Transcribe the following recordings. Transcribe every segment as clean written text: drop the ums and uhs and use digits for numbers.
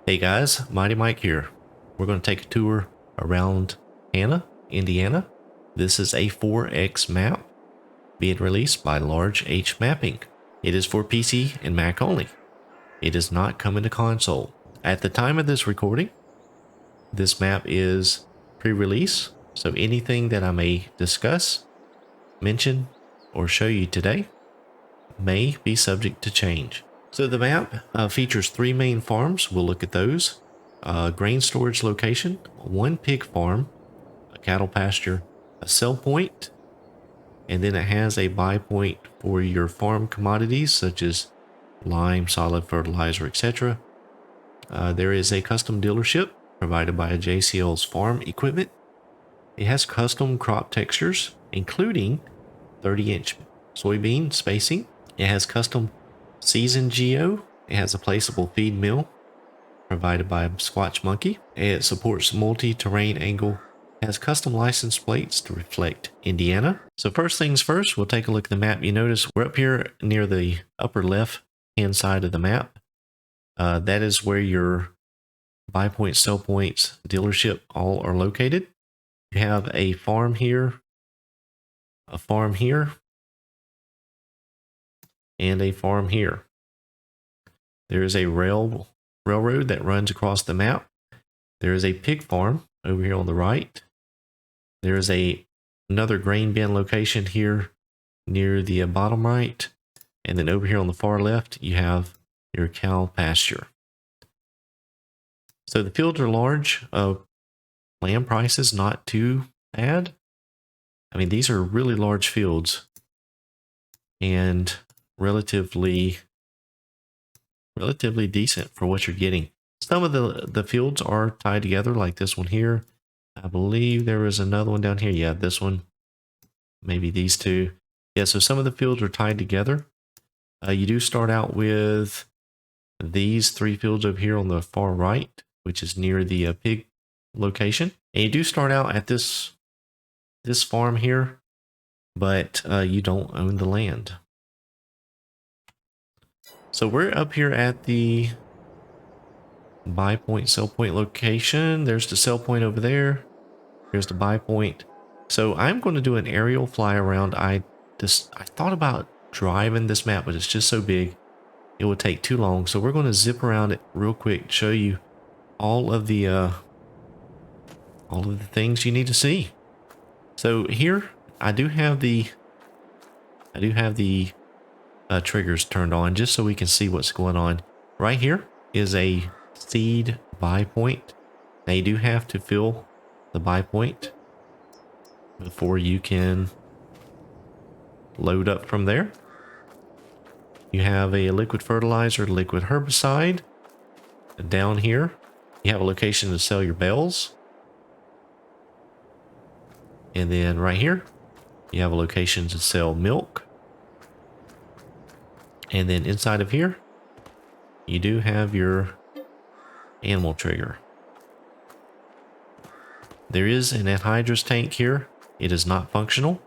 Hey guys, Mighty Mike here. We're going to take a tour around Hanna, Indiana. This is a 4X map being released by Large H Mapping. It is for PC and Mac only. It is not coming to console. At the time of this recording, this map is pre-release, so anything that I may discuss, mention, or show you today may be subject to change. So the map features 3 main farms. We'll look at those. Grain storage location, 1 pig farm, a cattle pasture, a sell point, and then it has a buy point for your farm commodities such as lime, solid fertilizer, etc. There is a custom dealership provided by JCL's farm equipment. It has custom crop textures, including 30-inch soybean spacing. It has custom season geo. It has a placeable feed mill provided by Squatch Monkey. It supports multi-terrain angle. It has custom license plates to reflect Indiana. So first things first, we'll take a look at the map. You notice we're up here near the upper left hand side of the map. That is where your buy points, sell points, dealership all are located. You have a farm here, a farm here, and a farm here. There is a railroad that runs across the map. There is a pig farm over here on the right. There is another grain bin location here near the bottom right. And then over here on the far left, you have your cow pasture. So the fields are large. Land prices not too bad. I mean, these are really large fields and relatively decent for what you're getting. Some of the fields are tied together, like this one here. I believe there was another one down here. Yeah, this one, maybe these two. Yeah, so some of the fields are tied together. You do start out with these 3 fields over here on the far right, which is near the pig location. And you do start out at this farm here, but you don't own the land. So we're up here at the buy point, sell point location. There's the sell point over there. Here's the buy point. So I'm going to do an aerial fly around. I thought about driving this map, but it's just so big. It would take too long. So we're going to zip around it real quick, show you all of the things you need to see. So here I do have the triggers turned on just so we can see what's going on. Right here is a seed buy point. Now you do have to fill the buy point before you can load up from there. You have a liquid fertilizer, liquid herbicide. Down here you have a location to sell your bales. And then right here you have a location to sell milk. And then inside of here, you do have your animal trigger. There is an anhydrous tank here. It is not functional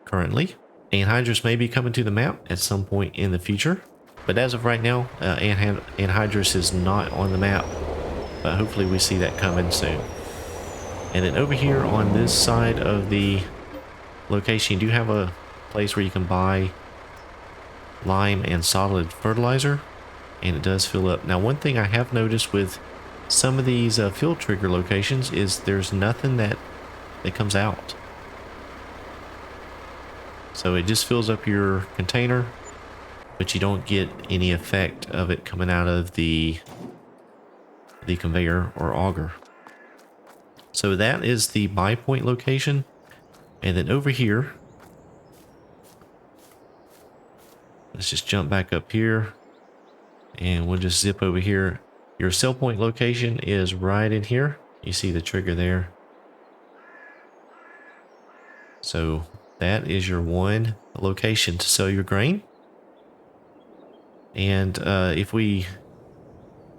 currently. Anhydrous may be coming to the map at some point in the future. But as of right now, anhydrous is not on the map. But hopefully we see that coming soon. And then over here on this side of the location, you do have a place where you can buy lime and solid fertilizer, and it does fill up. Now one thing I have noticed with some of these field trigger locations is there's nothing that comes out, so it just fills up your container, but you don't get any effect of it coming out of the conveyor or auger. So that is the buy point location. And then over here, let's just jump back up here and we'll just zip over here. Your sell point location is right in here. You see the trigger there. So that is your one location to sell your grain. And if we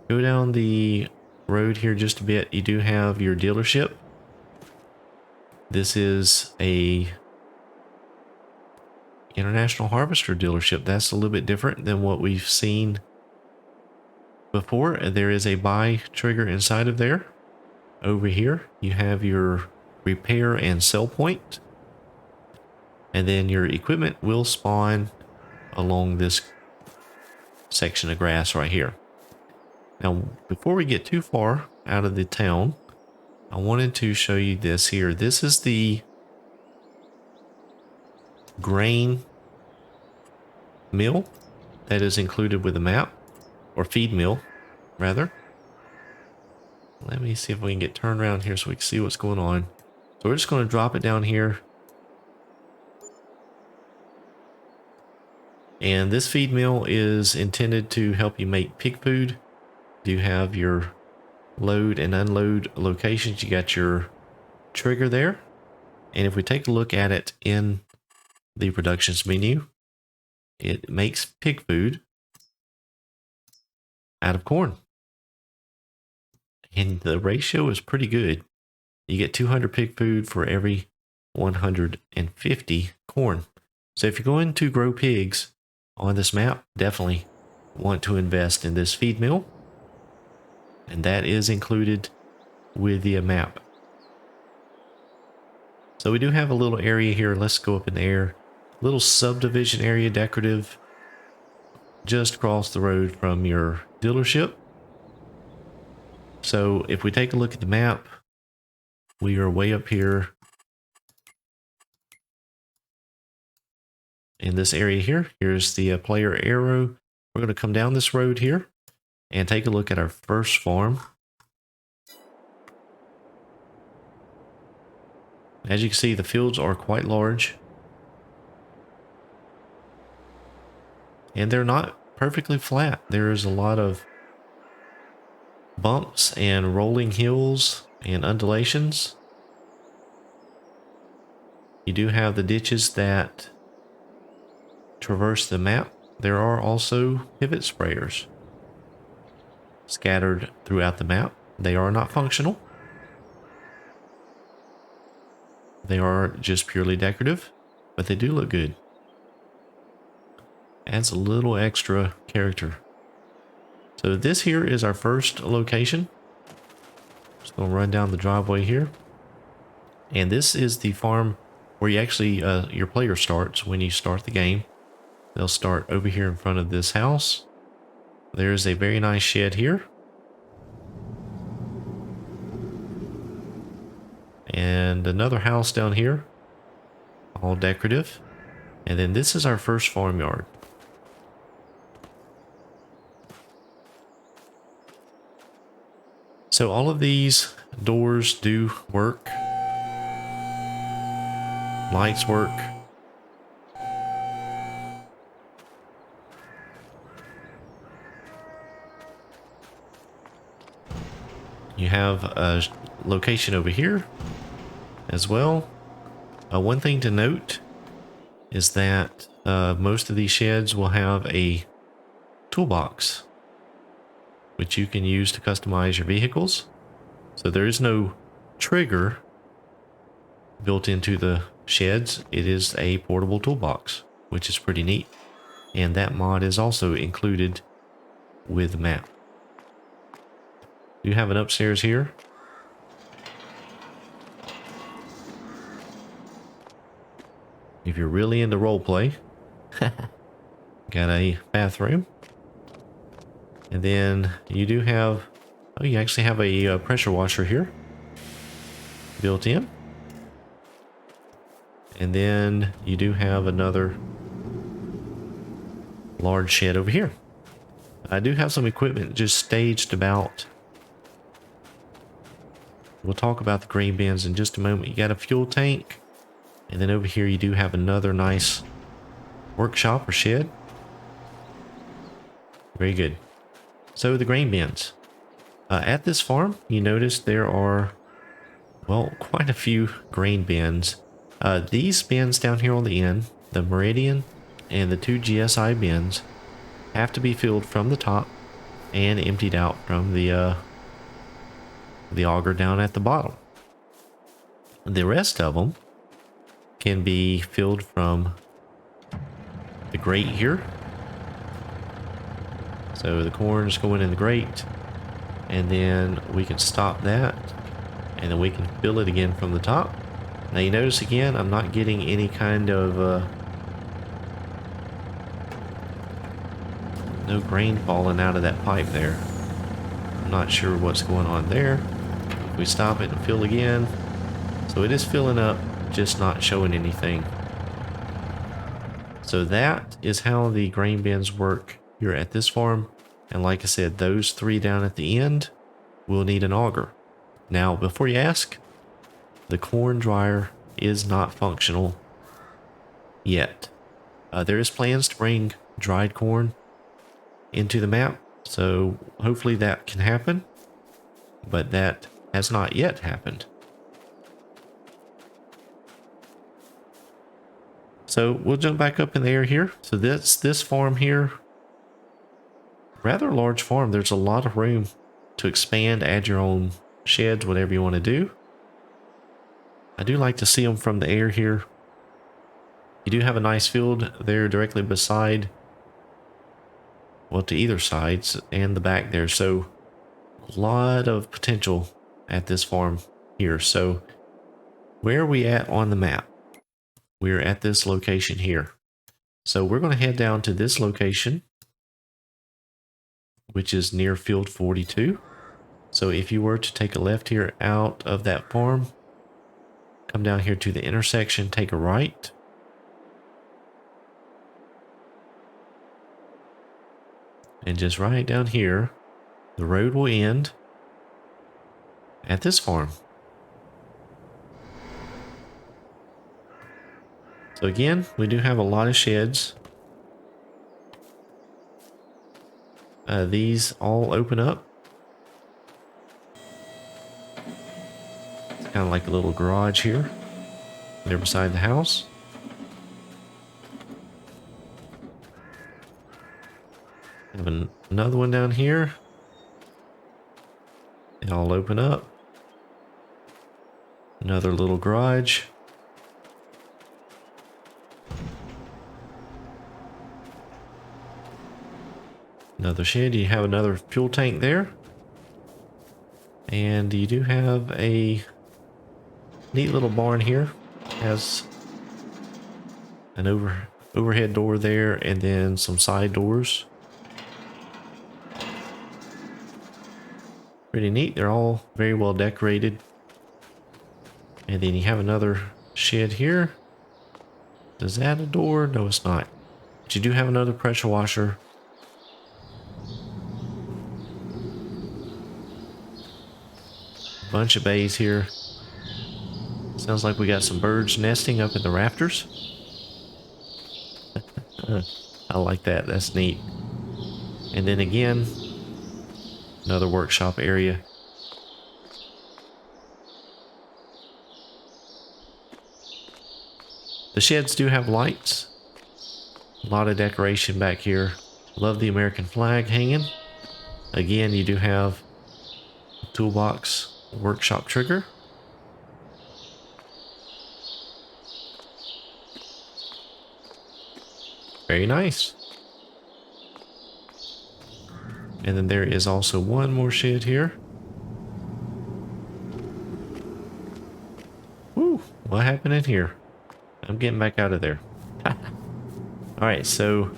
go down the road here just a bit, you do have your dealership. This is a International Harvester dealership. That's a little bit different than what we've seen before, there is a buy trigger inside of there. Over here, you have your repair and sell point. And then your equipment will spawn along this section of grass right here. Now, before we get too far out of the town, I wanted to show you this here. This is the grain mill that is included with the map, or feed mill, rather. Let me see if we can get turned around here so we can see what's going on. So we're just going to drop it down here. And this feed mill is intended to help you make pig food. You have your load and unload locations. You got your trigger there. And if we take a look at it in the productions menu, it makes pig food out of corn. And the ratio is pretty good. You get 200 pig food for every 150 corn. So if you're going to grow pigs on this map, definitely want to invest in this feed mill. And that is included with the map. So we do have a little area here. Let's go up in the air. Little subdivision area, decorative, just across the road from your dealership. So if we take a look at the map, we are way up here in this area here. Here's the player arrow. We're going to come down this road here and take a look at our first farm. As you can see, the fields are quite large. And they're not perfectly flat. There's a lot of bumps and rolling hills and undulations. You do have the ditches that traverse the map. There are also pivot sprayers scattered throughout the map. They are not functional. They are just purely decorative, but they do look good. Adds a little extra character. So this here is our first location. Just gonna run down the driveway here. And this is the farm where you actually, your player starts when you start the game. They'll start over here in front of this house. There's a very nice shed here. And another house down here, all decorative. And then this is our first farmyard. So all of these doors do work. Lights work. You have a location over here as well. One thing to note is that most of these sheds will have a toolbox, which you can use to customize your vehicles. So there is no trigger built into the sheds. It is a portable toolbox, which is pretty neat. And that mod is also included with the map. You have an upstairs here. If you're really into roleplay, got a bathroom. And then you do have, oh, you actually have a pressure washer here built in. And then you do have another large shed over here. I do have some equipment just staged about. We'll talk about the grain bins in just a moment. You got a fuel tank. And then over here you do have another nice workshop or shed. Very good. So the grain bins. At this farm, you notice there are, well, quite a few grain bins. These bins down here on the end, the Meridian and the two GSI bins, have to be filled from the top and emptied out from the auger down at the bottom. The rest of them can be filled from the grate here. So the corn is going in the grate, and then we can stop that, and then we can fill it again from the top. Now you notice again, I'm not getting any kind of no grain falling out of that pipe there. I'm not sure what's going on there. If we stop it and fill again, so it is filling up, just not showing anything. So that is how the grain bins work here at this farm. And like I said, those 3 down at the end will need an auger. Now, before you ask, the corn dryer is not functional yet. There is plans to bring dried corn into the map, so hopefully that can happen, but that has not yet happened. So we'll jump back up in the air here. So this farm here, rather large farm. There's a lot of room to expand, add your own sheds, whatever you want to do. I do like to see them from the air here. You do have a nice field there directly beside, well, to either sides and the back there. So a lot of potential at this farm here. So where are we at on the map? We're at this location here. So we're going to head down to this location, which is near field 42. So if you were to take a left here out of that farm, come down here to the intersection, take a right. And just right down here, the road will end at this farm. So again, we do have a lot of sheds. These all open up. It's kind of like a little garage here. They're beside the house. Have another one down here. They all open up. Another little garage. Another shed. You have another fuel tank there. And you do have a neat little barn here. Has an overhead door there and then some side doors. Pretty neat. They're all very well decorated. And then you have another shed here. Is that a door? No, it's not. But you do have another pressure washer. Bunch of bays here. Sounds like we got some birds nesting up in the rafters. I like that. That's neat. And then again, another workshop area. The sheds do have lights. A lot of decoration back here. Love the American flag hanging. Again, you do have a toolbox workshop trigger. Very nice. And then there is also one more shed here. Woo, what happened in here? I'm getting back out of there. Alright, so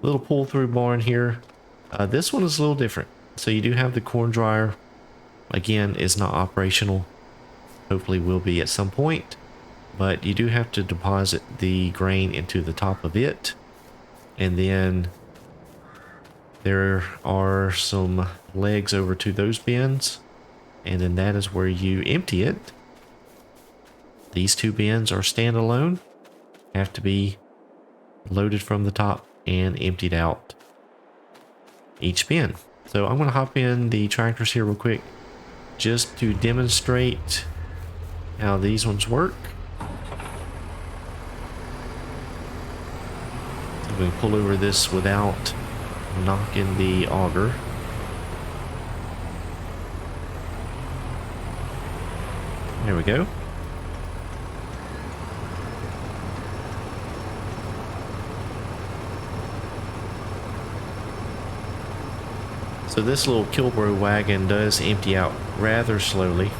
little pull through barn here. This one is a little different. So you do have the corn dryer. Again, is not operational. Hopefully will be at some point. But you do have to deposit the grain into the top of it. And then there are some legs over to those bins. And then that is where you empty it. These two bins are standalone. Have to be loaded from the top and emptied out each bin. So I'm going to hop in the tractors here real quick just to demonstrate how these ones work. So we can pull over this without knocking the auger. There we go. So this little Kilbro wagon does empty out rather slowly,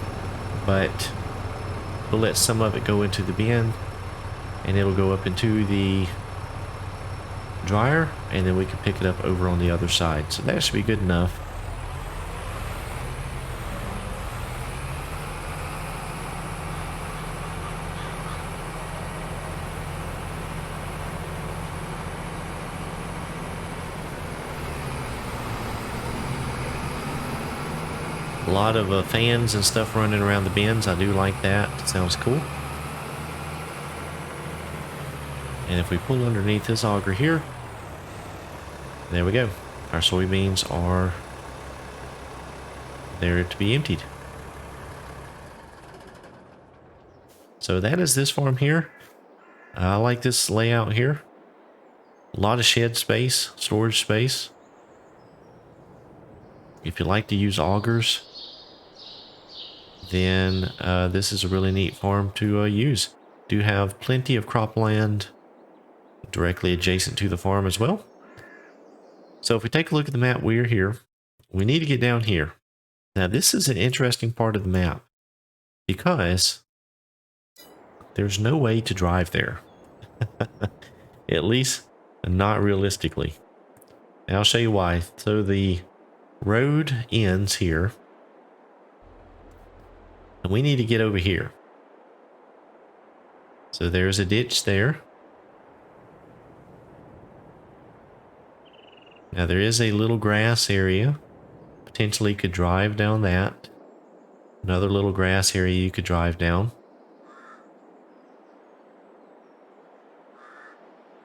but we'll let some of it go into the bin and it'll go up into the dryer, and then we can pick it up over on the other side. So that should be good enough. A lot of fans and stuff running around the bins. I do like that. It sounds cool. And if we pull underneath this auger here, there we go. Our soybeans are there to be emptied. So that is this farm here. I like this layout here. A lot of shed space, storage space. If you like to use augers, then this is a really neat farm to use. Do have plenty of cropland directly adjacent to the farm as well. So if we take a look at the map, we're here. We need to get down here. Now this is an interesting part of the map because there's no way to drive there. At least not realistically. And I'll show you why. So the road ends here. And we need to get over here. So there's a ditch there. Now there is a little grass area. Potentially could drive down that. Another little grass area you could drive down.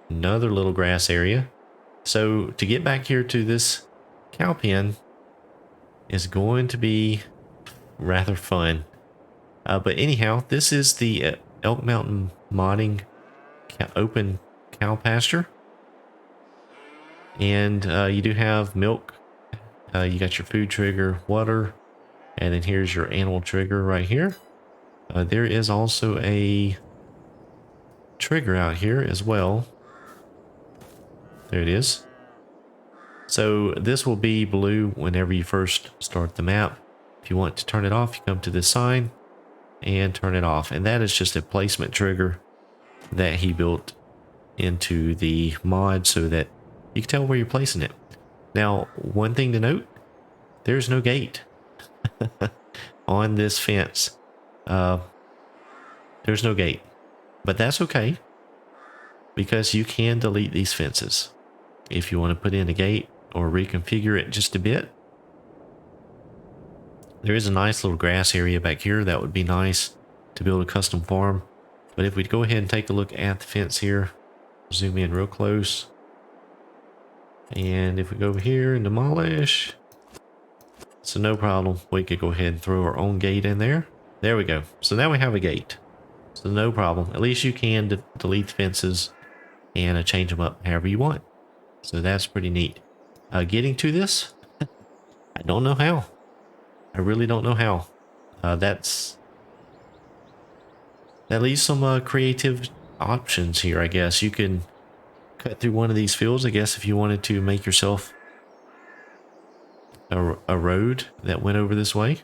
Another little grass area. So to get back here to this cow pen is going to be rather fun. But anyhow, this is the Elk Mountain modding open cow pasture. And you do have milk. You got your food trigger, water, and then here's your animal trigger right here. There is also a trigger out here as well. There it is. So this will be blue whenever you first start the map. If you want to turn it off, you come to this sign and turn it off. And that is just a placement trigger that he built into the mod so that you can tell where you're placing it. Now, one thing to note, there's no gate on this fence. There's no gate, but that's okay because you can delete these fences if you want to put in a gate or reconfigure it just a bit. There is a nice little grass area back here that would be nice to build a custom farm. But if we go ahead and take a look at the fence here, zoom in real close. And if we go over here and demolish, so no problem. We could go ahead and throw our own gate in there. There we go. So now we have a gate. So no problem. At least you can delete the fences and change them up however you want. So that's pretty neat. Getting to this, I don't know how. I really don't know how. That leaves some creative options here, I guess. You can cut through one of these fields, I guess, if you wanted to make yourself a road that went over this way.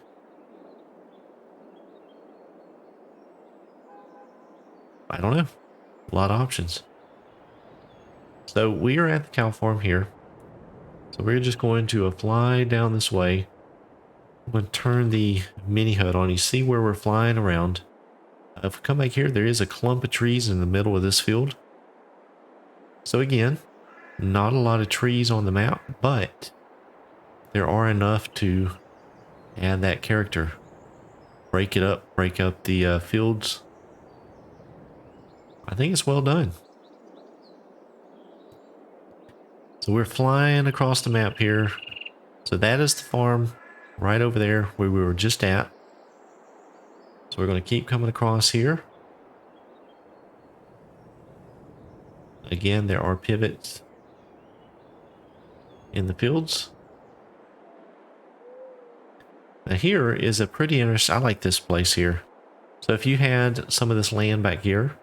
I don't know. A lot of options. So we are at the cow farm here. So we're just going to fly down this way. I'm going to turn the mini HUD on. You see where we're flying around. If we come back here, there is a clump of trees in the middle of this field. So again, not a lot of trees on the map, but there are enough to add that character. Break up the fields. I think it's well done. So we're flying across the map here. So that is the farm right over there where we were just at. So we're going to keep coming across here. Again, there are pivots in the fields. Now here is a pretty interesting, I like this place here. So if you had some of this land back here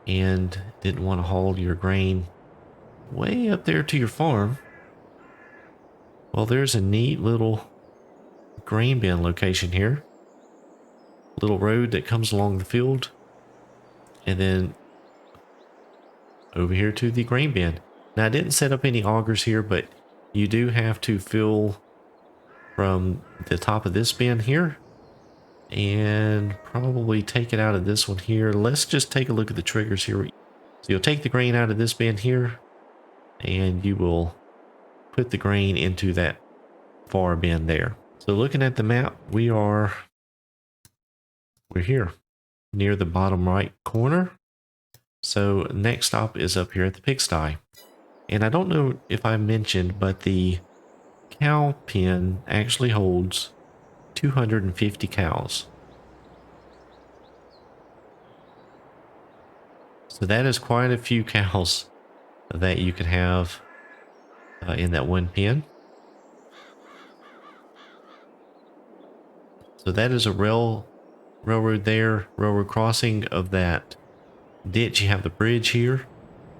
and didn't want to haul your grain way up there to your farm, Well, there's a neat little grain bin location here. Little road that comes along the field. And then over here to the grain bin. Now, I didn't set up any augers here, but you do have to fill from the top of this bin here. And probably take it out of this one here. Let's just take a look at the triggers here. So you'll take the grain out of this bin here. And you will put the grain into that far bin there. So looking at the map, we're here near the bottom right corner. So next stop is up here at the pigsty. And I don't know if I mentioned, but the cow pen actually holds 250 cows. So that is quite a few cows that you could have in that one pen. So that is a railroad there, railroad crossing of that ditch. You have the bridge here,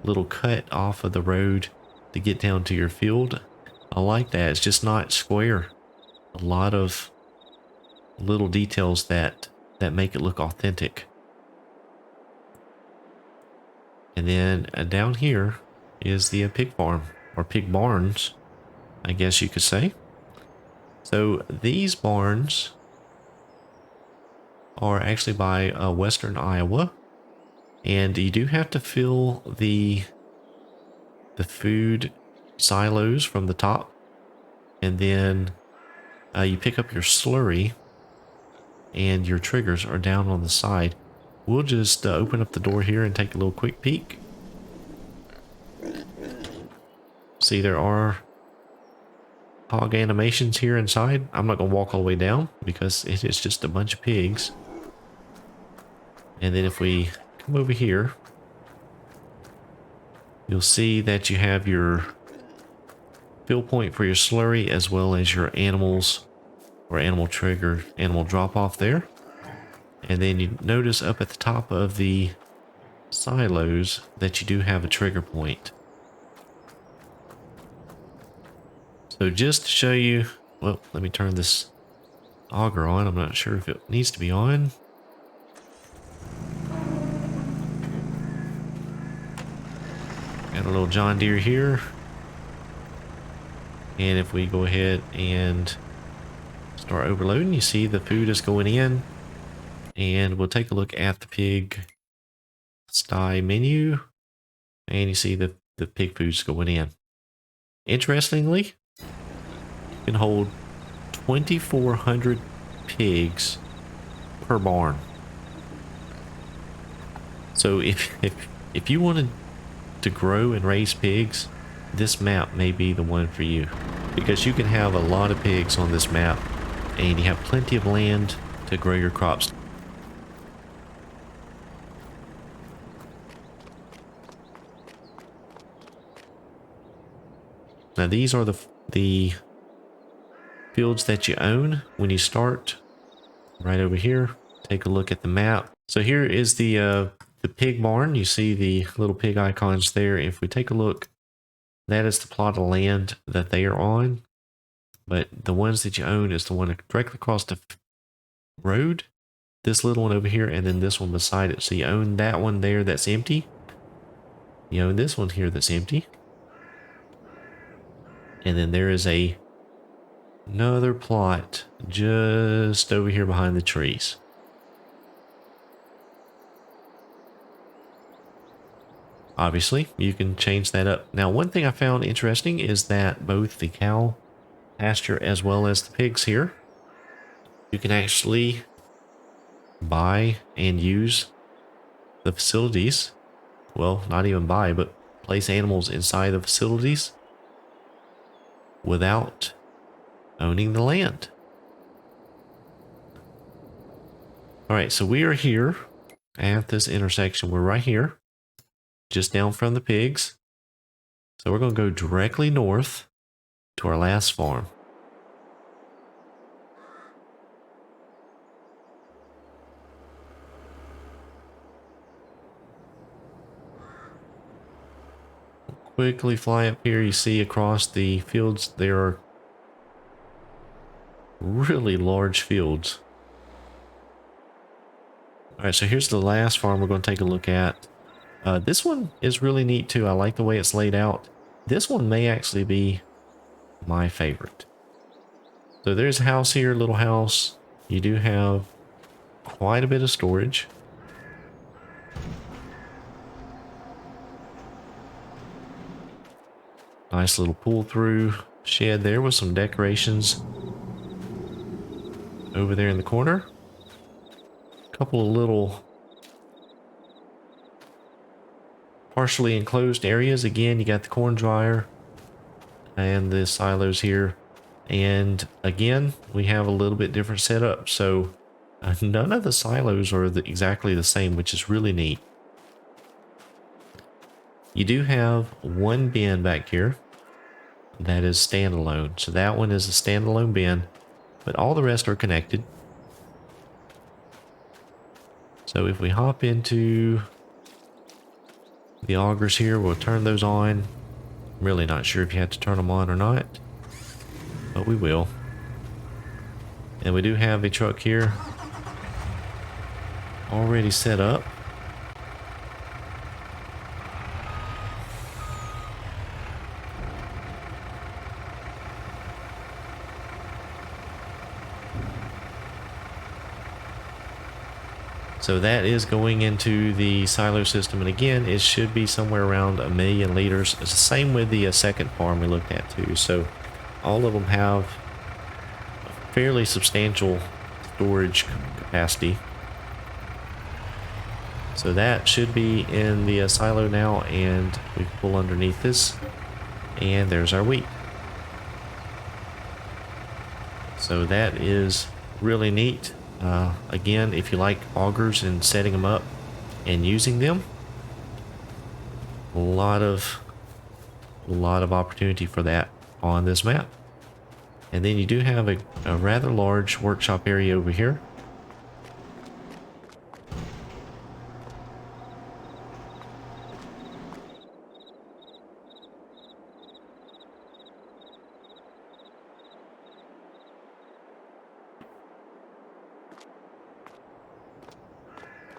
little cut off of the road to get down to your field. I like that. It's just not square. A lot of little details that make it look authentic. And then down here is the pig farm, or pig barns, I guess you could say. So these barns are actually by western Iowa, and you do have to fill the food silos from the top, and then you pick up your slurry, and your triggers are down on the side. We'll just open up the door here and take a little quick peek. See, there are hog animations here inside. I'm not going to walk all the way down because it is just a bunch of pigs. And then if we come over here, you'll see that you have your fill point for your slurry as well as your animals or animal trigger, animal drop off there. And then you notice up at the top of the silos that you do have a trigger point. So just to show you, well, let me turn this auger on. I'm not sure if it needs to be on. Got a little John Deere here. And if we go ahead and start overloading, you see the food is going in. And we'll take a look at the pig sty menu. And you see the pig food's going in. Interestingly, you can hold 2,400 pigs per barn. So if you wanted to grow and raise pigs, this map may be the one for you, because you can have a lot of pigs on this map and you have plenty of land to grow your crops. Now these are the fields that you own when you start. Right over here, take a look at the map. So here is the pig barn. You see the little pig icons there. If we take a look, that is the plot of land that they are on. But the ones that you own is the one directly across the road. This little one over here, and then this one beside it. So you own that one there that's empty. You own this one here that's empty. And then there is another plot just over here behind the trees. Obviously, you can change that up. Now, one thing I found interesting is that both the cow pasture as well as the pigs here, you can actually buy and use the facilities. Well, not even buy, but place animals inside the facilities without owning the land. All right, so we are here at this intersection. We're right here, just down from the pigs. So we're going to go directly north to our last farm. Quickly fly up here. You see across the fields there are really large fields. All right, so here's the last farm we're going to take a look at. This one is really neat too. I like the way it's laid out. This one may actually be my favorite. So there's a house here, little house. You do have quite a bit of storage. Nice little pull-through shed there with some decorations over there in the corner. A couple of little partially enclosed areas. Again, you got the corn dryer and the silos here. And again, we have a little bit different setup. So none of the silos are exactly the same, which is really neat. You do have one bin back here that is standalone. So that one is a standalone bin, but all the rest are connected. So if we hop into the augers here, we'll turn those on. I'm really not sure if you have to turn them on or not, but we will. And we do have a truck here already set up. So that is going into the silo system, and again, it should be somewhere around 1 million liters. It's the same with the second farm we looked at too. So all of them have a fairly substantial storage capacity. So that should be in the silo now, and we can pull underneath this, and there's our wheat. So that is really neat. Again, if you like augers and setting them up and using them, a lot of opportunity for that on this map. And then you do have a rather large workshop area over here.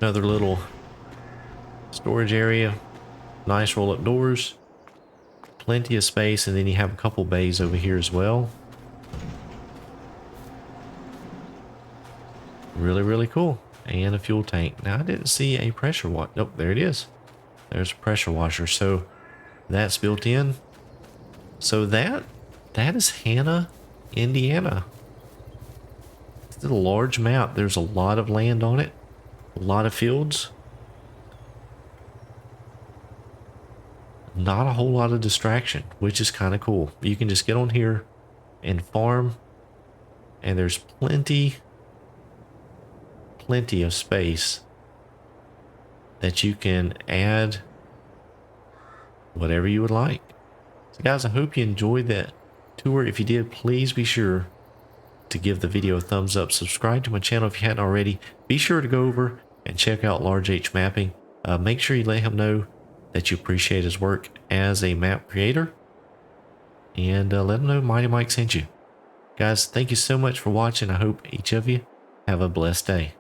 Another little storage area, nice roll-up doors, plenty of space, and then you have a couple bays over here as well. Really, really cool. And a fuel tank. Now I didn't see a pressure washer. Nope, there it is. There's a pressure washer. So that's built in. So that is Hanna, Indiana. It's a large map. There's a lot of land on it. A lot of fields. Not a whole lot of distraction, which is kind of cool. You can just get on here and farm, and there's plenty of space that you can add whatever you would like. So guys, I hope you enjoyed that tour. If you did, please be sure to give the video a thumbs up. Subscribe to my channel if you hadn't already. Be sure to go over and check out Large H Mapping. Make sure you let him know that you appreciate his work as a map creator, and let him know Mighty Mike sent you. Guys, thank you so much for watching. I hope each of you have a blessed day.